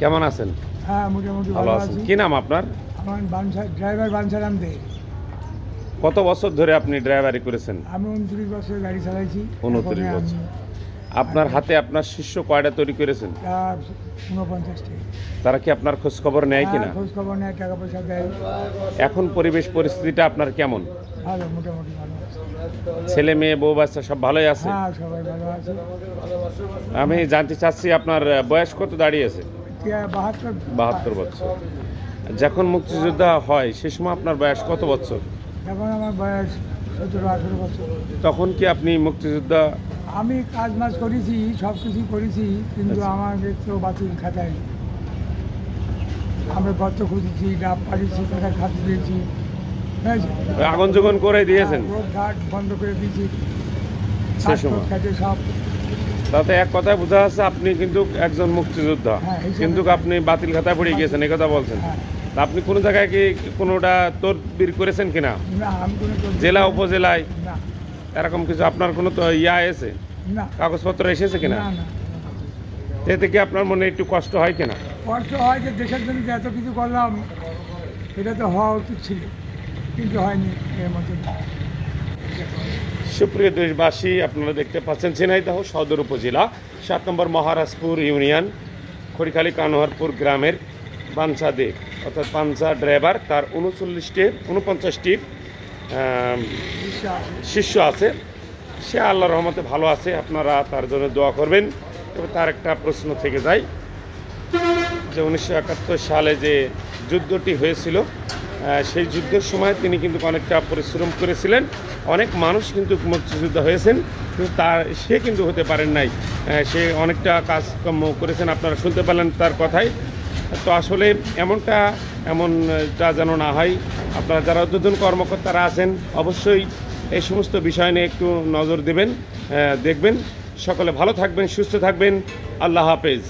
কেমন আছেন? হ্যাঁ, মোটামুটি ভালো ভালো আছেন। আছি। কি নাম আপনার? আমার ড্রাইভার বানসারাম দে। কত বছর ধরে আপনি ড্রাইভারি করেছেন? আমি 29 বছর গাড়ি চালাইছি। 29 এখন বছর। আপনার হাতে আপনার শিষ্য কয়টা তৈরি করেছেন? 49টি। তারা কি আপনার খোঁজ খবর নেয় কিনা? খোঁজ খবর নেয়, টাকা পয়সা দেয়। এখন পরিবেশ পরিস্থিতিটা আপনার কেমন? ভালো, মোটামুটি ভালো আছে। ছেলে মেয়ে বউ বাচ্চা সব ভালোই আছে? হ্যাঁ, সবাই ভালো আছে। আমি জানতে চাচ্ছি আপনার বয়স কত দাঁড়িয়েছে? 72 বছর। যখন মুক্তিযোদ্ধা হয় সে সময় আপনার বয়স কত বছর? এখন আমার বয়স 17-18 বছর। তখন কি আপনি মুক্তিযোদ্ধা? আমি কাজ মাজ করেছি, সব কিছু করেছি, কিন্তু আচ্ছা। আমাকে তো বাতিল খাতায়। আমরা গর্ত খুঁজেছি, ডাব পাড়িয়েছি, টাকার খাত দিয়েছি। আগুন যোগন করে দিয়েছেন রোড ঘাট বন্ধ করে দিয়েছি, সে সময়? কাজে সব। তাতে এক কথায় বোঝা যাচ্ছে আপনি কিন্তু একজন মুক্তিযোদ্ধা, হ্যাঁ, এই কিন্তু সময়- আপনি বাতিল খাতায় পড়ে গিয়েছেন, এই কথা বলছেন। হ্যাঁ। তা আপনি কোনো জায়গায় কি কোনোটা তদবির করেছেন কিনা? না, আমি কোনো জেলা উপজেলায় না, এরকম কিছু আপনার কোনো তো এসে না, কাগজপত্র এসেছে কিনা? না, না। এতে কি আপনার মনে একটু কষ্ট হয় কিনা? কষ্ট হয় যে দেশের জন্য যে এত কিছু করলাম, এটা তো হওয়া উচিত ছিল, কিন্তু হয়নি এর মধ্যে। সুপ্রিয় দেশবাসী, আপনারা দেখতে পাচ্ছেন ঝিনাইদহ সদর উপজেলা 7 নম্বর মহারাজপুর ইউনিয়ন খড়িখালী কানোহারপুর গ্রামের বাঞ্ছা দে, অর্থাৎ পাঞ্চা ড্রাইভার, তার 49টি শিষ্য আছে। সে আল্লাহর রহমতে ভালো আছে, আপনারা তার জন্য দোয়া করবেন। তবে তার একটা প্রশ্ন থেকে যায় যে 1971 সালে যে যুদ্ধটি হয়েছিল, সেই যুদ্ধের সময় তিনি কিন্তু অনেকটা পরিশ্রম করেছিলেন। অনেক মানুষ কিন্তু মুক্তিযোদ্ধা হয়েছেন, কিন্তু সে কিন্তু হতে পারেন নাই। সে অনেকটা কাজকর্ম করেছেন, আপনারা শুনতে পেলেন তার কথাই। তো আসলে এমনটা যেন না হয়। আপনারা যারা ঊর্ধ্বতন কর্মকর্তারা আছেন অবশ্যই এই সমস্ত বিষয় নিয়ে একটু নজর দেবেন, দেখবেন। সকলে ভালো থাকবেন, সুস্থ থাকবেন। আল্লাহ হাফেজ।